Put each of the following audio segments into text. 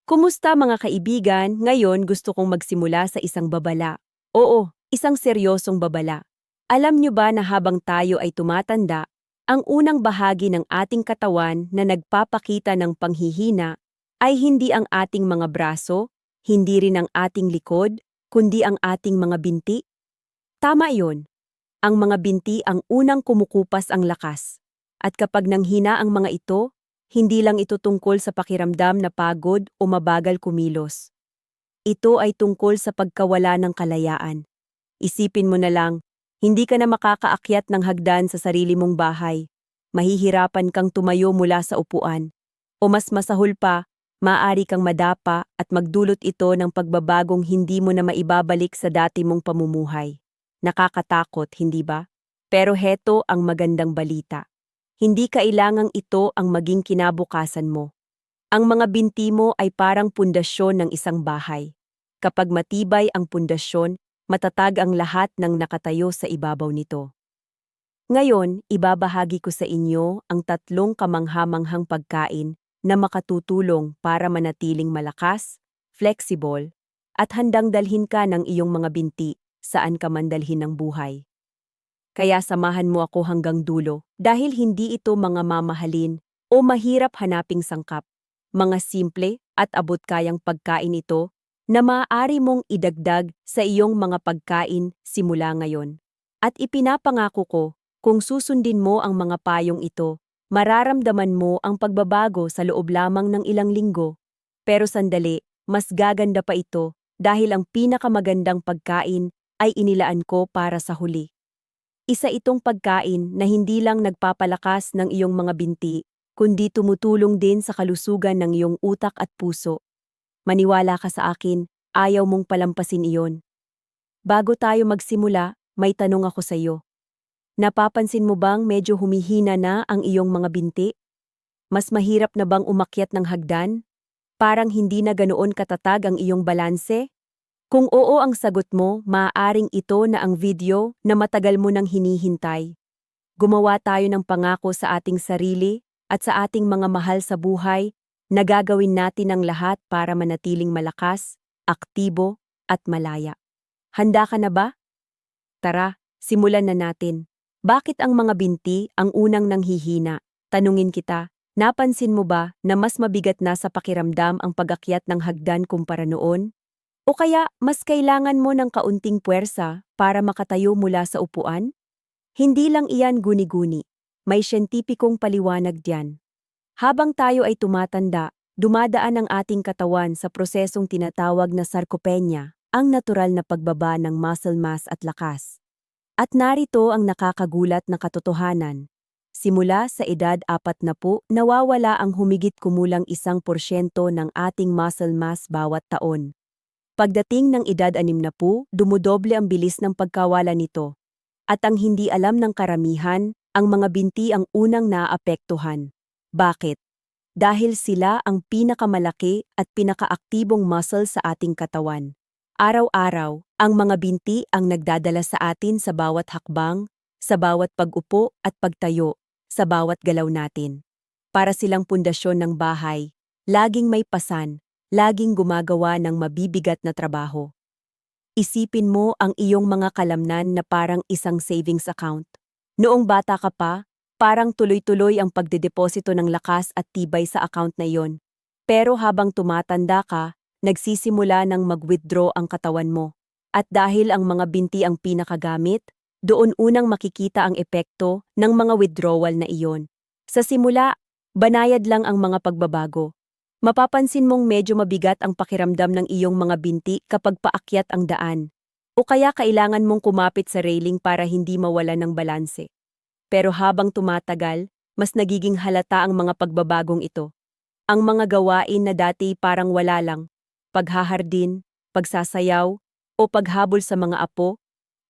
Kumusta mga kaibigan? Ngayon gusto kong magsimula sa isang babala. Oo, isang seryosong babala. Alam niyo ba na habang tayo ay tumatanda, ang unang bahagi ng ating katawan na nagpapakita ng panghihina ay hindi ang ating mga braso, hindi rin ang ating likod, kundi ang ating mga binti? Tama iyon. Ang mga binti ang unang kumukupas ang lakas. At kapag nanghina ang mga ito, hindi lang ito tungkol sa pakiramdam na pagod o mabagal kumilos. Ito ay tungkol sa pagkawala ng kalayaan. Isipin mo na lang, hindi ka na makakaakyat ng hagdan sa sarili mong bahay. Mahihirapan kang tumayo mula sa upuan. O mas masahol pa, maaari kang madapa at magdulot ito ng pagbabagong hindi mo na maibabalik sa dati mong pamumuhay. Nakakatakot, hindi ba? Pero heto ang magandang balita. Hindi kailangang ito ang maging kinabukasan mo. Ang mga binti mo ay parang pundasyon ng isang bahay. Kapag matibay ang pundasyon, matatag ang lahat ng nakatayo sa ibabaw nito. Ngayon, ibabahagi ko sa inyo ang 3 kamanghamanghang pagkain na makatutulong para manatiling malakas, flexible, at handang dalhin ka ng iyong mga binti saan ka man dalhin ng buhay. Kaya samahan mo ako hanggang dulo dahil hindi ito mga mamahalin o mahirap hanaping sangkap. Mga simple at abot-kayang pagkain ito na maaari mong idagdag sa iyong mga pagkain simula ngayon. At ipinapangako ko, kung susundin mo ang mga payong ito, mararamdaman mo ang pagbabago sa loob lamang ng ilang linggo. Pero sandali, mas gaganda pa ito dahil ang pinakamagandang pagkain ay inilaan ko para sa huli. Isa itong pagkain na hindi lang nagpapalakas ng iyong mga binti, kundi tumutulong din sa kalusugan ng iyong utak at puso. Maniwala ka sa akin, ayaw mong palampasin iyon. Bago tayo magsimula, may tanong ako sa iyo. Napapansin mo bang medyo humihina na ang iyong mga binti? Mas mahirap na bang umakyat ng hagdan? Parang hindi na ganoon katatag ang iyong balanse? Kung oo ang sagot mo, maaaring ito na ang video na matagal mo nang hinihintay. Gumawa tayo ng pangako sa ating sarili at sa ating mga mahal sa buhay na gagawin natin ang lahat para manatiling malakas, aktibo, at malaya. Handa ka na ba? Tara, simulan na natin. Bakit ang mga binti ang unang nanghihina? Tanungin kita, napansin mo ba na mas mabigat na sa pakiramdam ang pag-akyat ng hagdan kumpara noon? O kaya mas kailangan mo ng kaunting puwersa para makatayo mula sa upuan? Hindi lang iyan guni-guni. May siyentipikong paliwanag diyan. Habang tayo ay tumatanda, dumadaan ang ating katawan sa prosesong tinatawag na sarcopenia, ang natural na pagbaba ng muscle mass at lakas. At narito ang nakakagulat na katotohanan. Simula sa edad 40, nawawala ang humigit kumulang 1% ng ating muscle mass bawat taon. Pagdating ng edad 60, dumudoble ang bilis ng pagkawala nito. At ang hindi alam ng karamihan, ang mga binti ang unang naapektuhan. Bakit? Dahil sila ang pinakamalaki at pinakaaktibong muscle sa ating katawan. Araw-araw, ang mga binti ang nagdadala sa atin sa bawat hakbang, sa bawat pag-upo at pagtayo, sa bawat galaw natin. Para silang pundasyon ng bahay, laging may pasan, laging gumagawa ng mabibigat na trabaho. Isipin mo ang iyong mga kalamnan na parang isang savings account. Noong bata ka pa, parang tuloy-tuloy ang pagdedeposito ng lakas at tibay sa account na iyon. Pero habang tumatanda ka, nagsisimula ng mag-withdraw ang katawan mo. At dahil ang mga binti ang pinakagamit, doon unang makikita ang epekto ng mga withdrawal na iyon. Sa simula, banayad lang ang mga pagbabago. Mapapansin mong medyo mabigat ang pakiramdam ng iyong mga binti kapag paakyat ang daan. O kaya kailangan mong kumapit sa railing para hindi mawala ng balanse. Pero habang tumatagal, mas nagiging halata ang mga pagbabagong ito. Ang mga gawain na dati parang wala lang, paghahardin, pagsasayaw, o paghabol sa mga apo,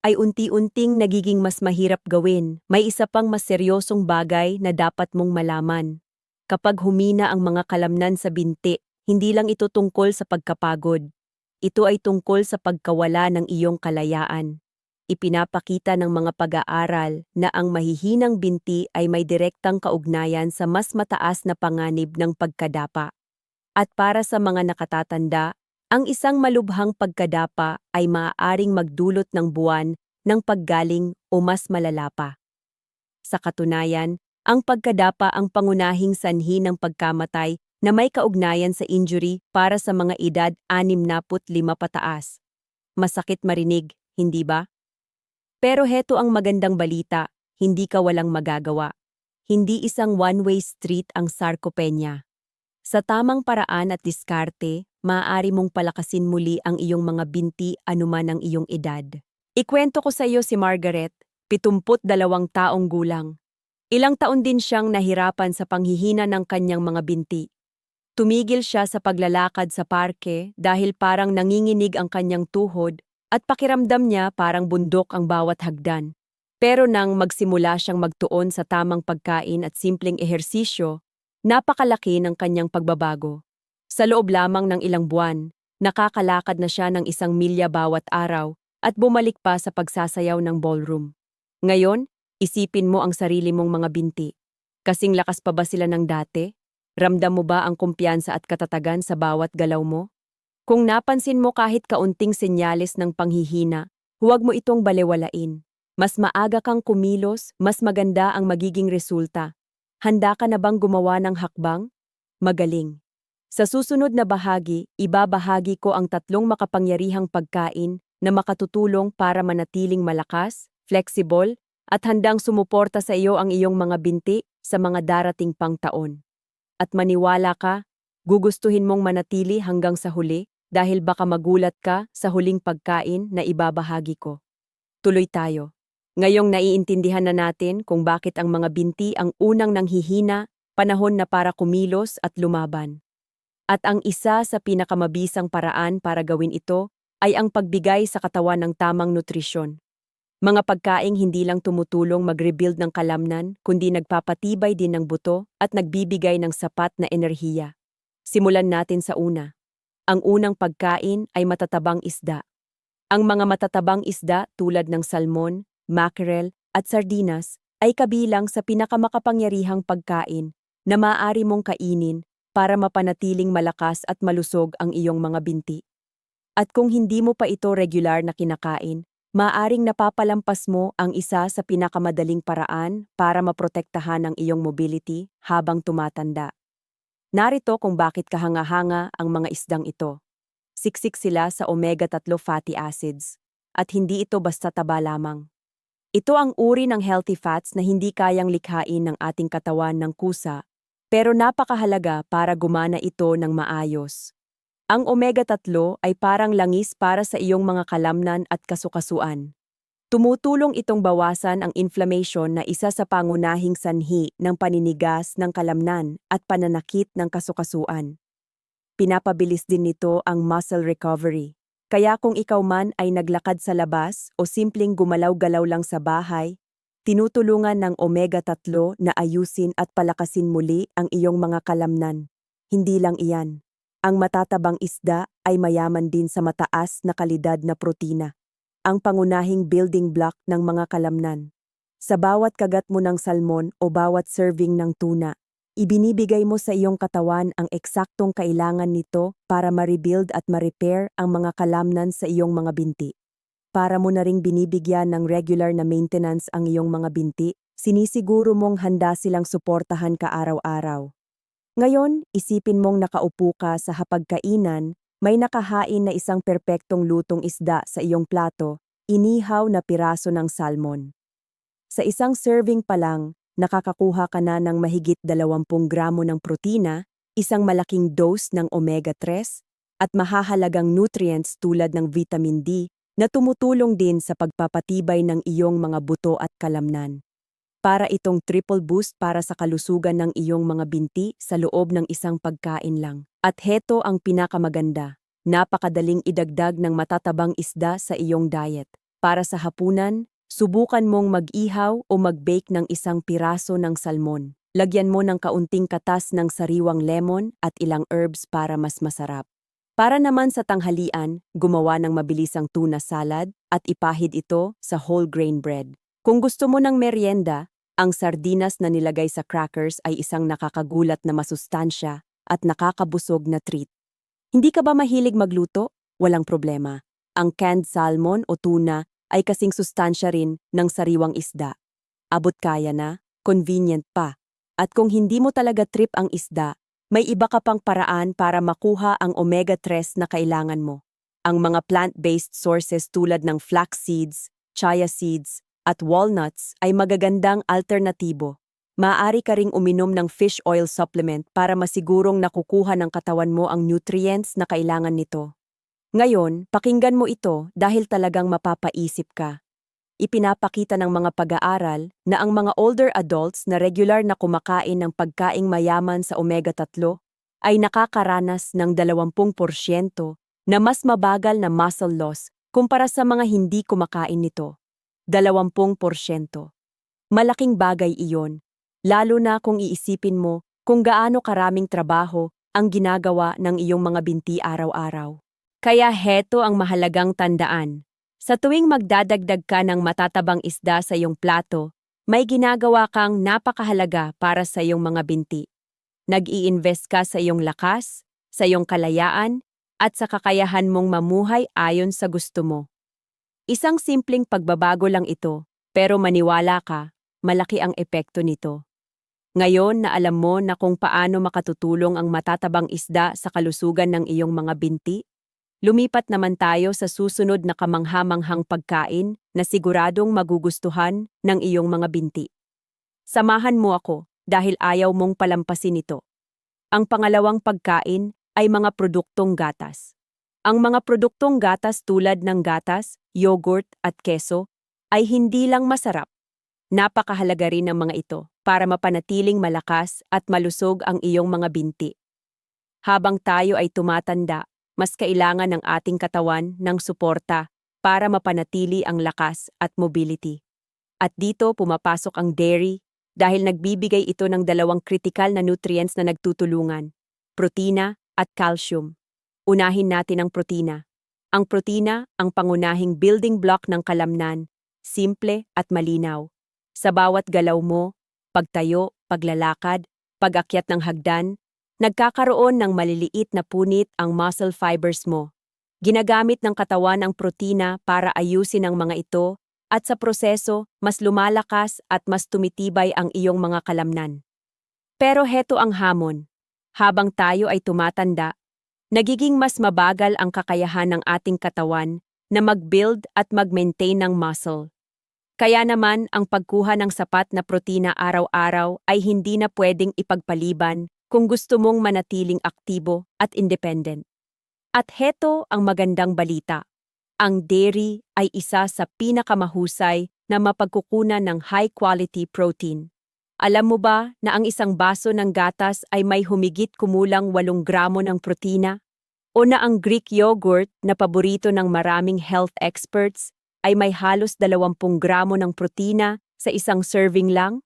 ay unti-unting nagiging mas mahirap gawin. May isa pang mas seryosong bagay na dapat mong malaman. Kapag humina ang mga kalamnan sa binti, hindi lang ito tungkol sa pagkapagod. Ito ay tungkol sa pagkawala ng iyong kalayaan. Ipinapakita ng mga pag-aaral na ang mahihinang binti ay may direktang kaugnayan sa mas mataas na panganib ng pagkadapa. At para sa mga nakatatanda, ang isang malubhang pagkadapa ay maaaring magdulot ng buwan ng paggaling o mas malala pa. Sa katunayan, ang pagkadapa ang pangunahing sanhi ng pagkamatay na may kaugnayan sa injury para sa mga edad 65 pataas. Masakit marinig, hindi ba? Pero heto ang magandang balita, hindi ka walang magagawa. Hindi isang one-way street ang sarcopenia. Sa tamang paraan at diskarte, maaari mong palakasin muli ang iyong mga binti anuman ang iyong edad. Ikwento ko sa iyo si Margaret, 72 taong gulang. Ilang taon din siyang nahirapan sa panghihina ng kanyang mga binti. Tumigil siya sa paglalakad sa parke dahil parang nanginginig ang kanyang tuhod at pakiramdam niya parang bundok ang bawat hagdan. Pero nang magsimula siyang magtuon sa tamang pagkain at simpleng ehersisyo, napakalaki ng kanyang pagbabago. Sa loob lamang ng ilang buwan, nakakalakad na siya ng 1 milya bawat araw at bumalik pa sa pagsasayaw ng ballroom. Ngayon, isipin mo ang sarili mong mga binti. Kasing lakas pa ba sila ng dati? Ramdam mo ba ang kumpiyansa at katatagan sa bawat galaw mo? Kung napansin mo kahit kaunting senyales ng panghihina, huwag mo itong balewalain. Mas maaga kang kumilos, mas maganda ang magiging resulta. Handa ka na bang gumawa ng hakbang? Magaling. Sa susunod na bahagi, ibabahagi ko ang 3 makapangyarihang pagkain na makatutulong para manatiling malakas, flexible, at handang sumuporta sa iyo ang iyong mga binti sa mga darating pang taon. At maniwala ka, gugustuhin mong manatili hanggang sa huli dahil baka magulat ka sa huling pagkain na ibabahagi ko. Tuloy tayo. Ngayong naiintindihan na natin kung bakit ang mga binti ang unang nanghihina, panahon na para kumilos at lumaban. At ang isa sa pinakamabisang paraan para gawin ito ay ang pagbigay sa katawan ng tamang nutrisyon. Mga pagkaing hindi lang tumutulong mag-rebuild ng kalamnan, kundi nagpapatibay din ng buto at nagbibigay ng sapat na enerhiya. Simulan natin sa una. Ang unang pagkain ay matatabang isda. Ang mga matatabang isda tulad ng salmon, mackerel at sardinas ay kabilang sa pinakamakapangyarihang pagkain na maaari mong kainin para mapanatiling malakas at malusog ang iyong mga binti. At kung hindi mo pa ito regular na kinakain, maaring napapalampas mo ang isa sa pinakamadaling paraan para maprotektahan ang iyong mobility habang tumatanda. Narito kung bakit kahanga-hanga ang mga isdang ito. Siksik sila sa omega-3 fatty acids, at hindi ito basta taba lamang. Ito ang uri ng healthy fats na hindi kayang likhain ng ating katawan ng kusa, pero napakahalaga para gumana ito ng maayos. Ang omega-3 ay parang langis para sa iyong mga kalamnan at kasukasuan. Tumutulong itong bawasan ang inflammation na isa sa pangunahing sanhi ng paninigas ng kalamnan at pananakit ng kasukasuan. Pinapabilis din nito ang muscle recovery. Kaya kung ikaw man ay naglakad sa labas o simpleng gumalaw-galaw lang sa bahay, tinutulungan ng omega-3 na ayusin at palakasin muli ang iyong mga kalamnan. Hindi lang iyan. Ang matatabang isda ay mayaman din sa mataas na kalidad na protina, ang pangunahing building block ng mga kalamnan. Sa bawat kagat mo ng salmon o bawat serving ng tuna, ibinibigay mo sa iyong katawan ang eksaktong kailangan nito para ma-rebuild at ma-repair ang mga kalamnan sa iyong mga binti. Para mo na ring binibigyan ng regular na maintenance ang iyong mga binti, sinisiguro mong handa silang suportahan ka araw-araw. Ngayon, isipin mong nakaupo ka sa hapagkainan, may nakahain na isang perpektong lutong isda sa iyong plato, inihaw na piraso ng salmon. Sa isang serving pa lang, nakakakuha ka na ng mahigit 20 gramo ng protina, isang malaking dose ng omega-3, at mahahalagang nutrients tulad ng vitamin D na tumutulong din sa pagpapatibay ng iyong mga buto at kalamnan. Para itong triple boost para sa kalusugan ng iyong mga binti sa loob ng isang pagkain lang. At heto ang pinakamaganda, napakadaling idagdag ng matatabang isda sa iyong diet. Para sa hapunan, subukan mong mag-ihaw o mag-bake ng isang piraso ng salmon. Lagyan mo ng kaunting katas ng sariwang lemon at ilang herbs para mas masarap. Para naman sa tanghalian, gumawa ng mabilisang tuna salad at ipahid ito sa whole grain bread. Kung gusto mo ng merienda, ang sardinas na nilagay sa crackers ay isang nakakagulat na masustansya at nakakabusog na treat. Hindi ka ba mahilig magluto? Walang problema. Ang canned salmon o tuna ay kasing sustansya rin ng sariwang isda. Abot kaya na, convenient pa. At kung hindi mo talaga trip ang isda, may iba ka pang paraan para makuha ang omega-3 na kailangan mo. Ang mga plant-based sources tulad ng flax seeds, chia seeds, at walnuts ay magagandang alternatibo. Maaari ka ring uminom ng fish oil supplement para masigurong nakukuha ng katawan mo ang nutrients na kailangan nito. Ngayon, pakinggan mo ito dahil talagang mapapaisip ka. Ipinapakita ng mga pag-aaral na ang mga older adults na regular na kumakain ng pagkaing mayaman sa omega-3 ay nakakaranas ng 20% na mas mabagal na muscle loss kumpara sa mga hindi kumakain nito. 20%. Malaking bagay iyon, lalo na kung iisipin mo kung gaano karaming trabaho ang ginagawa ng iyong mga binti araw-araw. Kaya heto ang mahalagang tandaan. Sa tuwing magdadagdag ka ng matatabang isda sa iyong plato, may ginagawa kang napakahalaga para sa iyong mga binti. Nag-i-invest ka sa iyong lakas, sa iyong kalayaan, at sa kakayahan mong mamuhay ayon sa gusto mo. Isang simpleng pagbabago lang ito, pero maniwala ka, malaki ang epekto nito. Ngayon na alam mo na kung paano makatutulong ang matatabang isda sa kalusugan ng iyong mga binti, lumipat naman tayo sa susunod na kamangha-manghang pagkain na siguradong magugustuhan ng iyong mga binti. Samahan mo ako dahil ayaw mong palampasin ito. Ang pangalawang pagkain ay mga produktong gatas. Ang mga produktong gatas tulad ng gatas, yogurt at keso ay hindi lang masarap. Napakahalaga rin ng mga ito para mapanatiling malakas at malusog ang iyong mga binti. Habang tayo ay tumatanda, mas kailangan ng ating katawan ng suporta para mapanatili ang lakas at mobility. At dito pumapasok ang dairy dahil nagbibigay ito ng dalawang kritikal na nutrients na nagtutulungan, protina at calcium. Unahin natin ang protina. Ang protina ang pangunahing building block ng kalamnan, simple at malinaw. Sa bawat galaw mo, pagtayo, paglalakad, pag-akyat ng hagdan, nagkakaroon ng maliliit na punit ang muscle fibers mo. Ginagamit ng katawan ang protina para ayusin ang mga ito at sa proseso, mas lumalakas at mas tumitibay ang iyong mga kalamnan. Pero heto ang hamon. Habang tayo ay tumatanda, nagiging mas mabagal ang kakayahan ng ating katawan na mag-build at mag-maintain ng muscle. Kaya naman ang pagkuha ng sapat na protina araw-araw ay hindi na pwedeng ipagpaliban kung gusto mong manatiling aktibo at independent. At heto ang magandang balita. Ang dairy ay isa sa pinakamahusay na mapagkukunan ng high-quality protein. Alam mo ba na ang isang baso ng gatas ay may humigit kumulang 8 gramo ng protina? O na ang Greek yogurt na paborito ng maraming health experts ay may halos 20 gramo ng protina sa isang serving lang?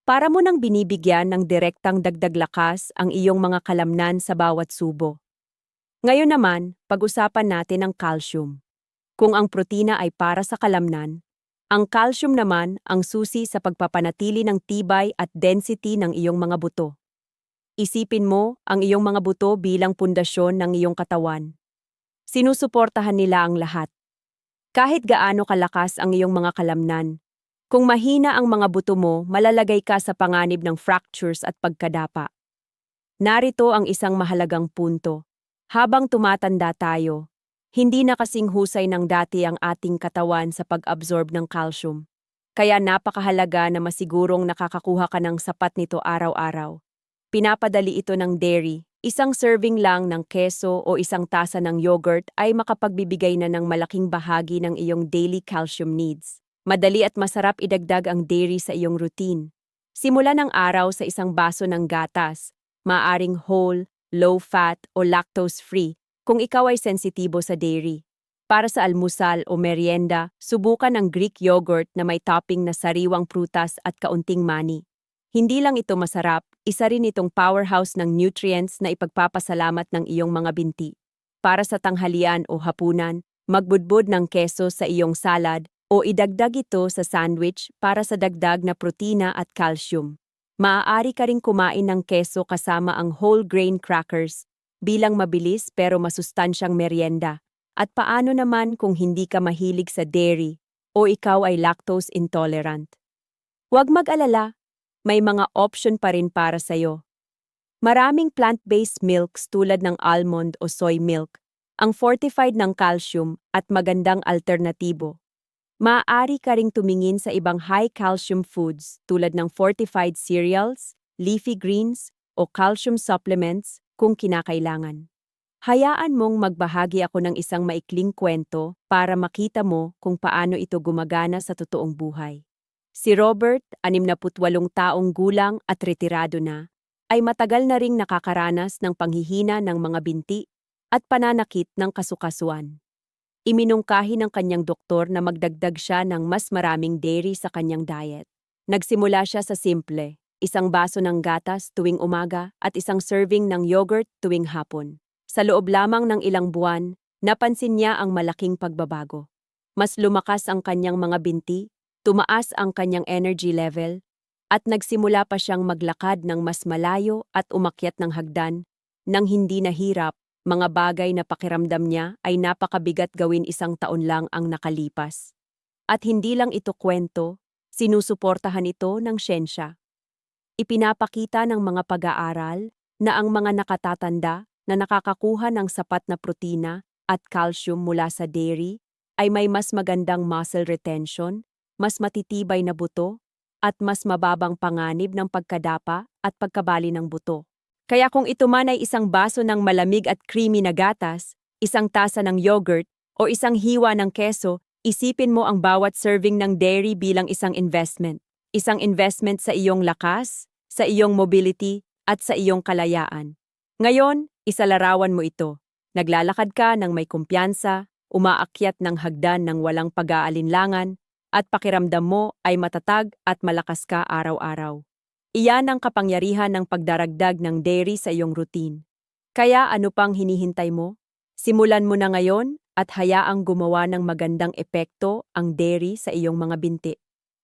Para mo nang binibigyan ng direktang dagdag lakas ang iyong mga kalamnan sa bawat subo. Ngayon naman, pag-usapan natin ang calcium. Kung ang protina ay para sa kalamnan, ang calcium naman ang susi sa pagpapanatili ng tibay at density ng iyong mga buto. Isipin mo ang iyong mga buto bilang pundasyon ng iyong katawan. Sinusuportahan nila ang lahat. Kahit gaano kalakas ang iyong mga kalamnan, kung mahina ang mga buto mo, malalagay ka sa panganib ng fractures at pagkadapa. Narito ang isang mahalagang punto. Habang tumatanda tayo, hindi na kasing husay ng dati ang ating katawan sa pag-absorb ng calcium. Kaya napakahalaga na masigurong nakakakuha ka ng sapat nito araw-araw. Pinapadali ito ng dairy. Isang serving lang ng keso o isang tasa ng yogurt ay makapagbibigay na ng malaking bahagi ng iyong daily calcium needs. Madali at masarap idagdag ang dairy sa iyong routine. Simula ng araw sa isang baso ng gatas, maaring whole, low-fat o lactose-free kung ikaw ay sensitibo sa dairy. Para sa almusal o merienda, subukan ang Greek yogurt na may topping na sariwang prutas at kaunting mani. Hindi lang ito masarap, isa rin itong powerhouse ng nutrients na ipagpapasalamat ng iyong mga binti. Para sa tanghalian o hapunan, magbudbud ng keso sa iyong salad o idagdag ito sa sandwich para sa dagdag na protina at calcium. Maaari ka ring kumain ng keso kasama ang whole grain crackers bilang mabilis pero masustansyang merienda. At paano naman kung hindi ka mahilig sa dairy o ikaw ay lactose intolerant? Huwag mag-alala, may mga option pa rin para sa'yo. Maraming plant-based milks tulad ng almond o soy milk, ang fortified ng calcium at magandang alternatibo. Maaari ka ring tumingin sa ibang high-calcium foods tulad ng fortified cereals, leafy greens, o calcium supplements kung kinakailangan. Hayaan mong magbahagi ako ng isang maikling kwento para makita mo kung paano ito gumagana sa totoong buhay. Si Robert, 68 taong gulang at retirado na, ay matagal na ring nakakaranas ng panghihina ng mga binti at pananakit ng kasukasuan. Iminungkahi ng kanyang doktor na magdagdag siya ng mas maraming dairy sa kanyang diet. Nagsimula siya sa simple, isang baso ng gatas tuwing umaga at isang serving ng yogurt tuwing hapon. Sa loob lamang ng ilang buwan, napansin niya ang malaking pagbabago. Mas lumakas ang kanyang mga binti, tumaas ang kanyang energy level, at nagsimula pa siyang maglakad ng mas malayo at umakyat ng hagdan nang hindi nahirap. Mga bagay na pakiramdam niya ay napakabigat gawin 1 taon lang ang nakalipas. At hindi lang ito kwento, sinusuportahan ito ng siyensya. Ipinapakita ng mga pag-aaral na ang mga nakatatanda na nakakakuha ng sapat na protina at calcium mula sa dairy ay may mas magandang muscle retention, mas matitibay na buto, at mas mababang panganib ng pagkadapa at pagkabali ng buto. Kaya kung ito man ay isang baso ng malamig at creamy na gatas, isang tasa ng yogurt, o isang hiwa ng keso, isipin mo ang bawat serving ng dairy bilang isang investment. Isang investment sa iyong lakas, sa iyong mobility, at sa iyong kalayaan. Ngayon, isalarawan mo ito. Naglalakad ka ng may kumpiyansa, umaakyat ng hagdan ng walang pag-aalinlangan, at pakiramdam mo ay matatag at malakas ka araw-araw. Iyan ang kapangyarihan ng pagdaragdag ng dairy sa iyong routine. Kaya ano pang hinihintay mo? Simulan mo na ngayon at hayaang gumawa ng magandang epekto ang dairy sa iyong mga binti.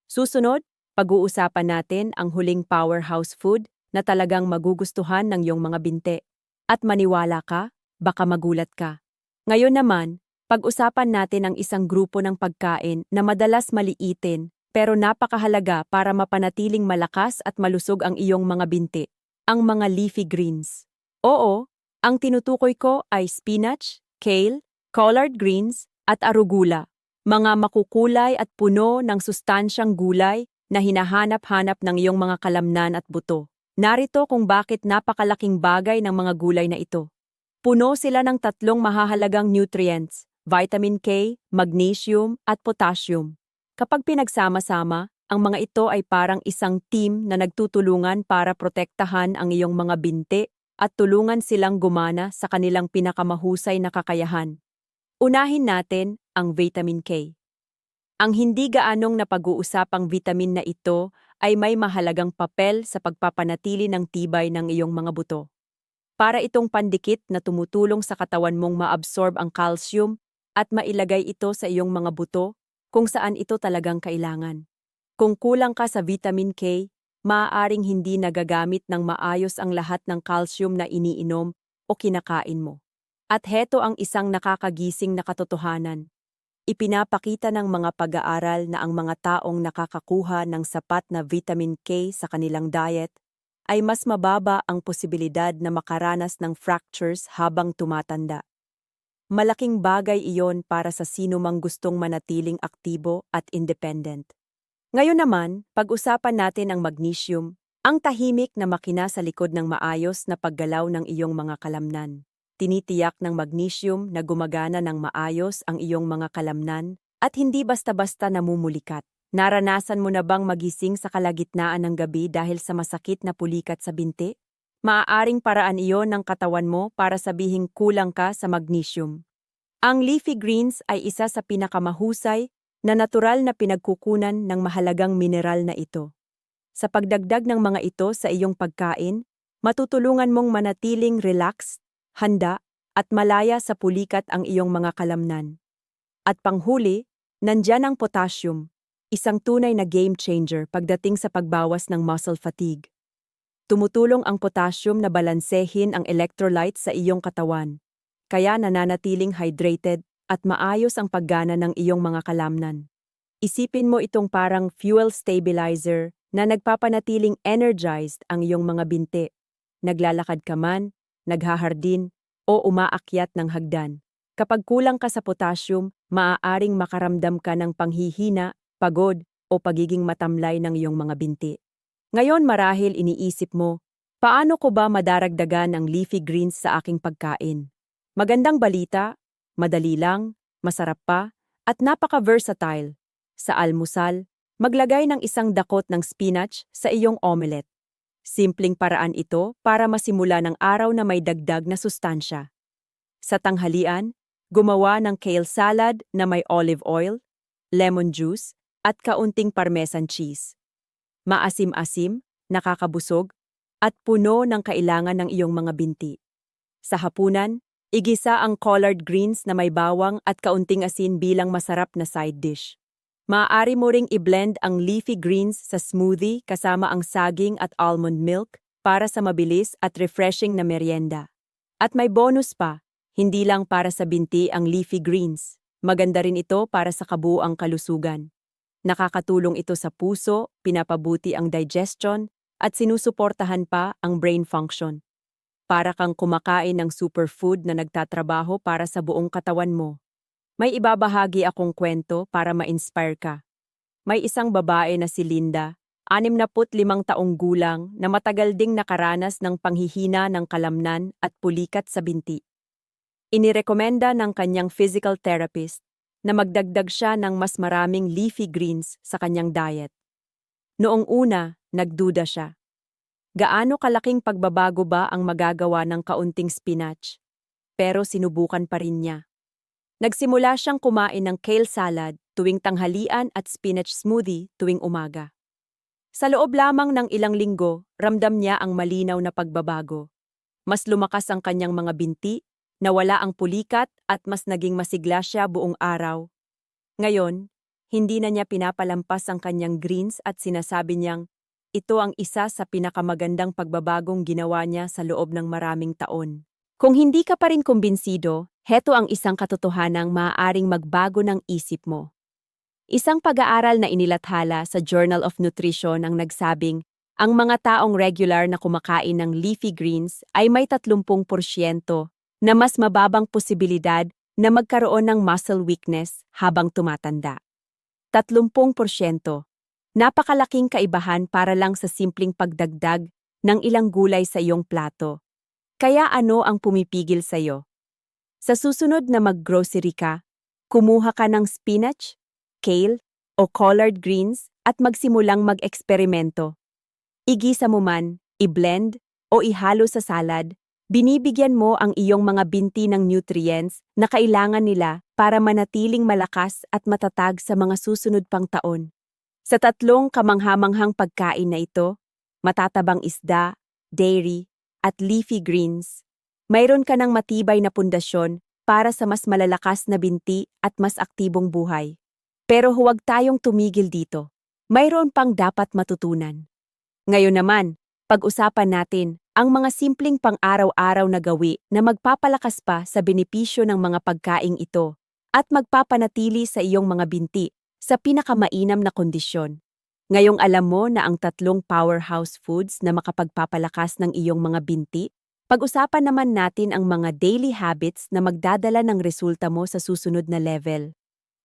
Susunod, pag-uusapan natin ang huling powerhouse food na talagang magugustuhan ng iyong mga binti. At maniwala ka, baka magulat ka. Ngayon naman, pag-usapan natin ang isang grupo ng pagkain na madalas maliitin pero napakahalaga para mapanatiling malakas at malusog ang iyong mga binti, ang mga leafy greens. Oo, ang tinutukoy ko ay spinach, kale, collard greens, at arugula, mga makukulay at puno ng sustansyang gulay na hinahanap-hanap ng iyong mga kalamnan at buto. Narito kung bakit napakalaking bagay ng mga gulay na ito. Puno sila ng 3 mahahalagang nutrients, vitamin K, magnesium, at potassium. Kapag pinagsama-sama, ang mga ito ay parang isang team na nagtutulungan para protektahan ang iyong mga binti at tulungan silang gumana sa kanilang pinakamahusay na kakayahan. Unahin natin ang vitamin K. Ang hindi gaanong napag-uusapang vitamin na ito ay may mahalagang papel sa pagpapanatili ng tibay ng iyong mga buto. Para itong pandikit na tumutulong sa katawan mong ma-absorb ang calcium at mailagay ito sa iyong mga buto kung saan ito talagang kailangan. Kung kulang ka sa vitamin K, maaaring hindi nagagamit ng maayos ang lahat ng calcium na iniinom o kinakain mo. At heto ang isang nakakagising na katotohanan. Ipinapakita ng mga pag-aaral na ang mga taong nakakakuha ng sapat na vitamin K sa kanilang diet ay mas mababa ang posibilidad na makaranas ng fractures habang tumatanda. Malaking bagay iyon para sa sino mang gustong manatiling aktibo at independent. Ngayon naman, pag-usapan natin ang magnesium, ang tahimik na makina sa likod ng maayos na paggalaw ng iyong mga kalamnan. Tinitiyak ng magnesium na gumagana ng maayos ang iyong mga kalamnan at hindi basta-basta namumulikat. Naranasan mo na bang magising sa kalagitnaan ng gabi dahil sa masakit na pulikat sa binti? Maaaring paraan iyon ng katawan mo para sabihing kulang ka sa magnesium. Ang leafy greens ay isa sa pinakamahusay na natural na pinagkukunan ng mahalagang mineral na ito. Sa pagdagdag ng mga ito sa iyong pagkain, matutulungan mong manatiling relaxed, handa, at malaya sa pulikat ang iyong mga kalamnan. At panghuli, nandyan ang potassium, isang tunay na game changer pagdating sa pagbawas ng muscle fatigue. Tumutulong ang potassium na balansehin ang electrolytes sa iyong katawan. Kaya nananatiling hydrated at maayos ang paggana ng iyong mga kalamnan. Isipin mo itong parang fuel stabilizer na nagpapanatiling energized ang iyong mga binti. Naglalakad ka man, naghahardin, o umaakyat ng hagdan. Kapag kulang ka sa potassium, maaaring makaramdam ka ng panghihina, pagod, o pagiging matamlay ng iyong mga binti. Ngayon marahil iniisip mo, paano ko ba madaragdagan ang leafy greens sa aking pagkain? Magandang balita, madali lang, masarap pa, at napaka-versatile. Sa almusal, maglagay ng isang dakot ng spinach sa iyong omelette. Simpleng paraan ito para masimula ng araw na may dagdag na sustansya. Sa tanghalian, gumawa ng kale salad na may olive oil, lemon juice, at kaunting parmesan cheese. Maasim-asim, nakakabusog, at puno ng kailangan ng iyong mga binti. Sa hapunan, igisa ang collard greens na may bawang at kaunting asin bilang masarap na side dish. Maaari mo ring i-blend ang leafy greens sa smoothie kasama ang saging at almond milk para sa mabilis at refreshing na merienda. At may bonus pa, hindi lang para sa binti ang leafy greens. Maganda rin ito para sa kabuuang kalusugan. Nakakatulong ito sa puso, pinapabuti ang digestion, at sinusuportahan pa ang brain function. Para kang kumakain ng superfood na nagtatrabaho para sa buong katawan mo. May ibabahagi akong kwento para ma-inspire ka. May isang babae na si Linda, 65 taong gulang na matagal ding nakaranas ng panghihina ng kalamnan at pulikat sa binti. Inirekomenda ng kanyang physical therapist na magdagdag siya ng mas maraming leafy greens sa kanyang diet. Noong una, nagduda siya. Gaano kalaking pagbabago ba ang magagawa ng kaunting spinach? Pero sinubukan pa rin niya. Nagsimula siyang kumain ng kale salad tuwing tanghalian at spinach smoothie tuwing umaga. Sa loob lamang ng ilang linggo, ramdam niya ang malinaw na pagbabago. Mas lumakas ang kanyang mga binti, nawala ang pulikat at mas naging masigla siya buong araw. Ngayon, hindi na niya pinapalampas ang kanyang greens at sinasabi niyang, ito ang isa sa pinakamagandang pagbabagong ginawa niya sa loob ng maraming taon. Kung hindi ka pa rin kumbinsido, heto ang isang katotohanang maaaring magbago ng isip mo. Isang pag-aaral na inilathala sa Journal of Nutrition ang nagsabing, ang mga taong regular na kumakain ng leafy greens ay may 30% na mas mababang posibilidad na magkaroon ng muscle weakness habang tumatanda. 30%. Napakalaking kaibahan para lang sa simpleng pagdagdag ng ilang gulay sa iyong plato. Kaya ano ang pumipigil sa iyo? Sa susunod na mag-grocery ka, kumuha ka ng spinach, kale, o collard greens at magsimulang mag-eksperimento. Igisa mo man, i-blend, o ihalo sa salad, binibigyan mo ang iyong mga binti ng nutrients na kailangan nila para manatiling malakas at matatag sa mga susunod pang taon. Sa 3 kamanghamanghang pagkain na ito, matatabang isda, dairy, at leafy greens, mayroon ka ng matibay na pundasyon para sa mas malalakas na binti at mas aktibong buhay. Pero huwag tayong tumigil dito. Mayroon pang dapat matutunan. Ngayon naman, pag-usapan natin ang mga simpleng pang-araw-araw na gawi na magpapalakas pa sa benepisyo ng mga pagkaing ito at magpapanatili sa iyong mga binti sa pinakamainam na kondisyon. Ngayong alam mo na ang 3 powerhouse foods na makapagpapalakas ng iyong mga binti, pag-usapan naman natin ang mga daily habits na magdadala ng resulta mo sa susunod na level.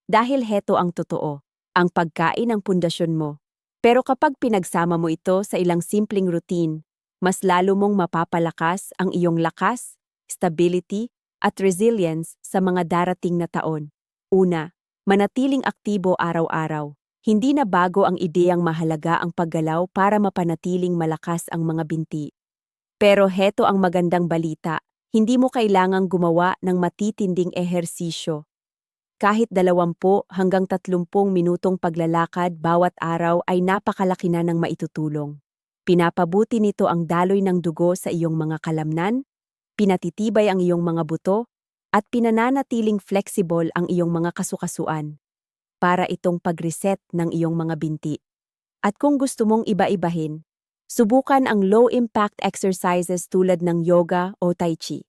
Dahil heto ang totoo, ang pagkain ang pundasyon mo. Pero kapag pinagsama mo ito sa ilang simpleng routine, mas lalo mong mapapalakas ang iyong lakas, stability, at resilience sa mga darating na taon. Una, manatiling aktibo araw-araw. Hindi na bago ang ideyang mahalaga ang paggalaw para mapanatiling malakas ang mga binti. Pero heto ang magandang balita, hindi mo kailangang gumawa ng matitinding ehersisyo. Kahit 20 hanggang 30 minutong paglalakad bawat araw ay napakalaki na ng maitutulong. Pinapabuti nito ang daloy ng dugo sa iyong mga kalamnan, pinatitibay ang iyong mga buto, at pinananatiling flexible ang iyong mga kasukasuan para itong pag-reset ng iyong mga binti. At kung gusto mong iba-ibahin, Subukan ang low-impact exercises tulad ng yoga o tai chi.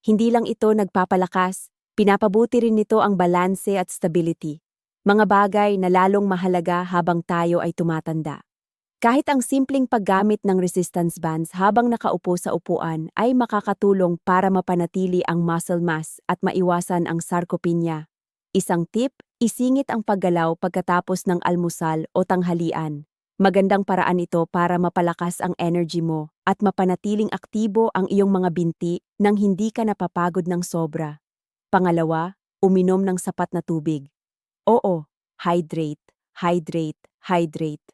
Hindi lang ito nagpapalakas, pinapabuti rin nito ang balanse at stability. Mga bagay na lalong mahalaga habang tayo ay tumatanda. Kahit ang simpleng paggamit ng resistance bands habang nakaupo sa upuan ay makakatulong para mapanatili ang muscle mass at maiwasan ang sarcopenia. Isang tip, isingit ang paggalaw pagkatapos ng almusal o tanghalian. Magandang paraan ito para mapalakas ang energy mo at mapanatiling aktibo ang iyong mga binti nang hindi ka napapagod ng sobra. Pangalawa, uminom ng sapat na tubig. Oo, hydrate, hydrate, hydrate.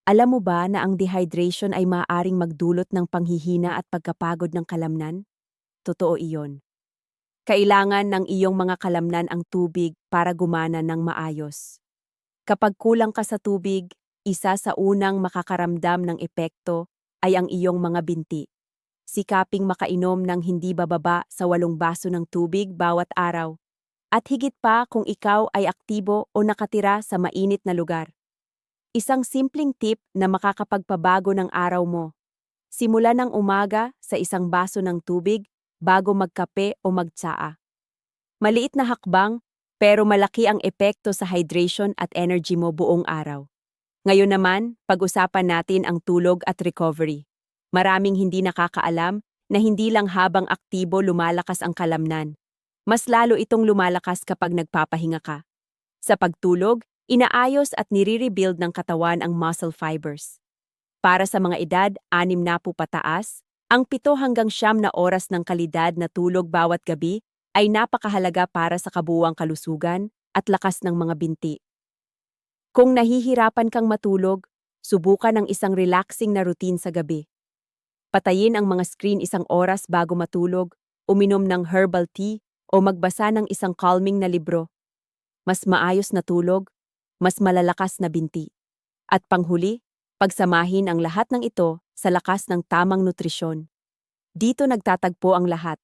Alam mo ba na ang dehydration ay maaaring magdulot ng panghihina at pagkapagod ng kalamnan? Totoo iyon. Kailangan ng iyong mga kalamnan ang tubig para gumana ng maayos. Kapag kulang ka sa tubig, isa sa unang makakaramdam ng epekto ay ang iyong mga binti. Sikaping makainom ng hindi bababa sa 8 baso ng tubig bawat araw. At higit pa kung ikaw ay aktibo o nakatira sa mainit na lugar. Isang simpleng tip na makakapagpabago ng araw mo. Simula ng umaga sa 1 baso ng tubig bago magkape o magtsaa. Maliit na hakbang, pero malaki ang epekto sa hydration at energy mo buong araw. Ngayon naman, pag-usapan natin ang tulog at recovery. Maraming hindi nakakaalam na hindi lang habang aktibo lumalakas ang kalamnan. Mas lalo itong lumalakas kapag nagpapahinga ka. Sa pagtulog, inaayos at nire-rebuild ng katawan ang muscle fibers. Para sa mga edad 60 pataas, ang 7 hanggang 9 na oras ng kalidad na tulog bawat gabi ay napakahalaga para sa kabuuang kalusugan at lakas ng mga binti. Kung nahihirapan kang matulog, subukan ang isang relaxing na routine sa gabi. Patayin ang mga screen 1 oras bago matulog, uminom ng herbal tea o magbasa ng isang calming na libro. Mas maayos na tulog, mas malalakas na binti. At panghuli, pagsamahin ang lahat ng ito sa lakas ng tamang nutrisyon. Dito nagtatagpo ang lahat.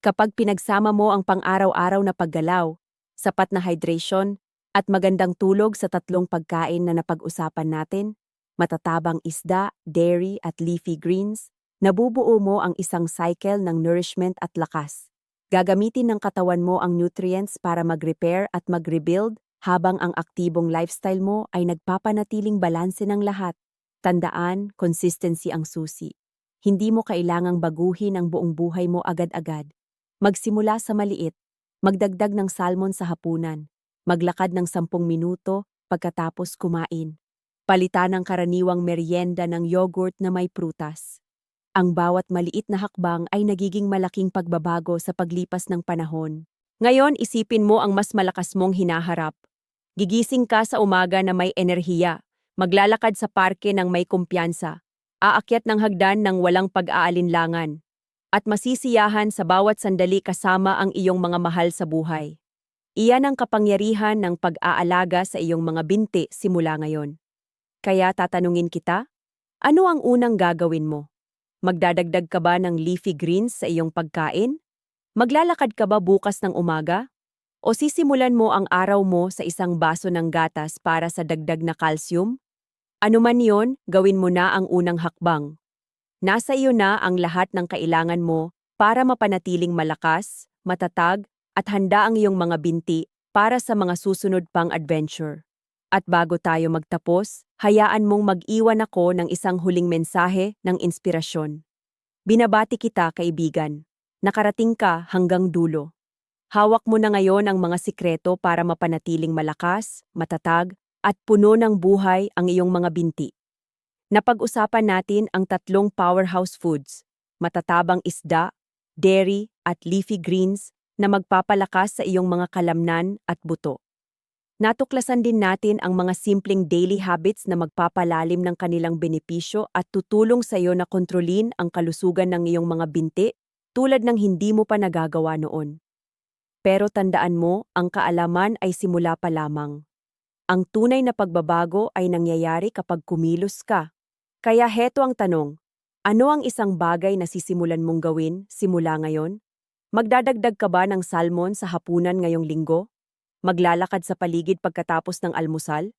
Kapag pinagsama mo ang pang-araw-araw na paggalaw, sapat na hydration, at magandang tulog sa 3 pagkain na napag-usapan natin, matatabang isda, dairy at leafy greens, nabubuo mo ang isang cycle ng nourishment at lakas. Gagamitin ng katawan mo ang nutrients para mag-repair at mag-rebuild habang ang aktibong lifestyle mo ay nagpapanatiling balanse ng lahat. Tandaan, consistency ang susi. Hindi mo kailangang baguhin ang buong buhay mo agad-agad. Magsimula sa maliit, magdagdag ng salmon sa hapunan, maglakad ng 10 minuto pagkatapos kumain. Palitan ang karaniwang merienda ng yogurt na may prutas. Ang bawat maliit na hakbang ay nagiging malaking pagbabago sa paglipas ng panahon. Ngayon, isipin mo ang mas malakas mong hinaharap. Gigising ka sa umaga na may enerhiya, maglalakad sa parke ng may kumpiyansa, aakyat ng hagdan ng walang pag-aalinlangan, at masisiyahan sa bawat sandali kasama ang iyong mga mahal sa buhay. Iyan ang kapangyarihan ng pag-aalaga sa iyong mga binti simula ngayon. Kaya tatanungin kita, ano ang unang gagawin mo? Magdadagdag ka ba ng leafy greens sa iyong pagkain? Maglalakad ka ba bukas ng umaga? O sisimulan mo ang araw mo sa 1 baso ng gatas para sa dagdag na calcium? Ano man yon, gawin mo na ang unang hakbang. Nasa iyo na ang lahat ng kailangan mo para mapanatiling malakas, matatag, at handa ang iyong mga binti para sa mga susunod pang adventure. At bago tayo magtapos, hayaan mong mag-iwan ako ng isang huling mensahe ng inspirasyon. Binabati kita, kaibigan. Nakarating ka hanggang dulo. Hawak mo na ngayon ang mga sikreto para mapanatiling malakas, matatag, at puno ng buhay ang iyong mga binti. Napag-usapan natin ang 3 powerhouse foods, matatabang isda, dairy, at leafy greens na magpapalakas sa iyong mga kalamnan at buto. Natuklasan din natin ang mga simpleng daily habits na magpapalalim ng kanilang benepisyo at tutulong sa iyo na kontrolin ang kalusugan ng iyong mga binti tulad ng hindi mo pa nagagawa noon. Pero tandaan mo, ang kaalaman ay simula pa lamang. Ang tunay na pagbabago ay nangyayari kapag kumilos ka. Kaya heto ang tanong, ano ang isang bagay na sisimulan mong gawin simula ngayon? Magdadagdag ka ba ng salmon sa hapunan ngayong linggo? Maglalakad sa paligid pagkatapos ng almusal?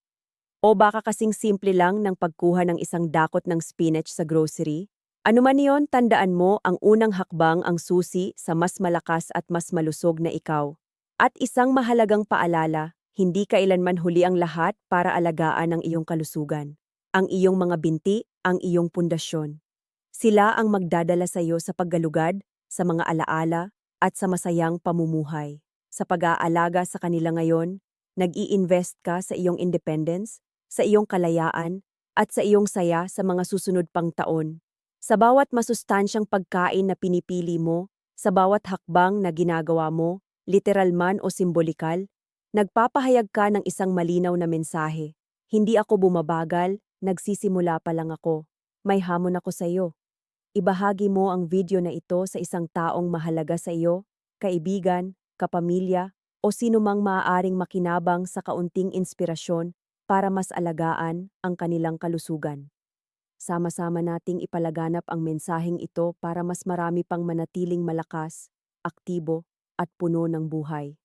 O baka kasing simple lang ng pagkuha ng isang dakot ng spinach sa grocery? Ano man iyon, tandaan mo ang unang hakbang ang susi sa mas malakas at mas malusog na ikaw. At isang mahalagang paalala, hindi kailanman huli ang lahat para alagaan ang iyong kalusugan. Ang iyong mga binti, ang iyong pundasyon. Sila ang magdadala sa iyo sa paggalugad, sa mga alaala, at sa masayang pamumuhay. Sa pag-aalaga sa kanila ngayon, nag-i-invest ka sa iyong independence, sa iyong kalayaan, at sa iyong saya sa mga susunod pang taon. Sa bawat masustansyang pagkain na pinipili mo, sa bawat hakbang na ginagawa mo, literal man o simbolikal, nagpapahayag ka ng isang malinaw na mensahe. Hindi ako bumabagal, nagsisimula pa lang ako. May hamon ako sa iyo. Ibahagi mo ang video na ito sa isang taong mahalaga sa iyo, kaibigan, kapamilya, o sino mang maaaring makinabang sa kaunting inspirasyon para mas alagaan ang kanilang kalusugan. Sama-sama nating ipalaganap ang mensaheng ito para mas marami pang manatiling malakas, aktibo, at puno ng buhay.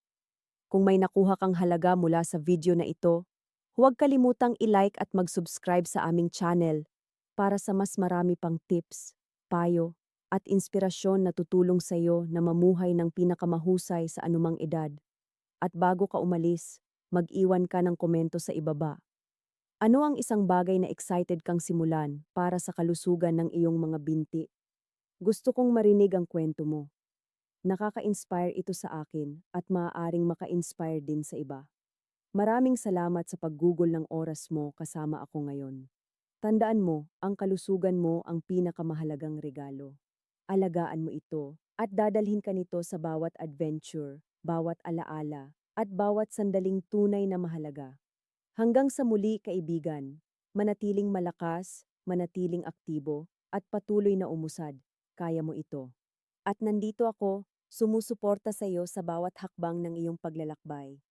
Kung may nakuha kang halaga mula sa video na ito, huwag kalimutang i-like at mag-subscribe sa aming channel para sa mas marami pang tips, payo, at inspirasyon na tutulong sa iyo na mamuhay ng pinakamahusay sa anumang edad. At bago ka umalis, mag-iwan ka ng komento sa ibaba. Ano ang isang bagay na excited kang simulan para sa kalusugan ng iyong mga binti? Gusto kong marinig ang kwento mo. Nakaka-inspire ito sa akin at maaaring maka-inspire din sa iba. Maraming salamat sa paggugol ng oras mo kasama ako ngayon. Tandaan mo, ang kalusugan mo ang pinakamahalagang regalo. Alagaan mo ito at dadalhin ka nito sa bawat adventure, bawat alaala, at bawat sandaling tunay na mahalaga. Hanggang sa muli, kaibigan, manatiling malakas, manatiling aktibo, at patuloy na umusad. Kaya mo ito. At nandito ako, sumusuporta sa iyo sa bawat hakbang ng iyong paglalakbay.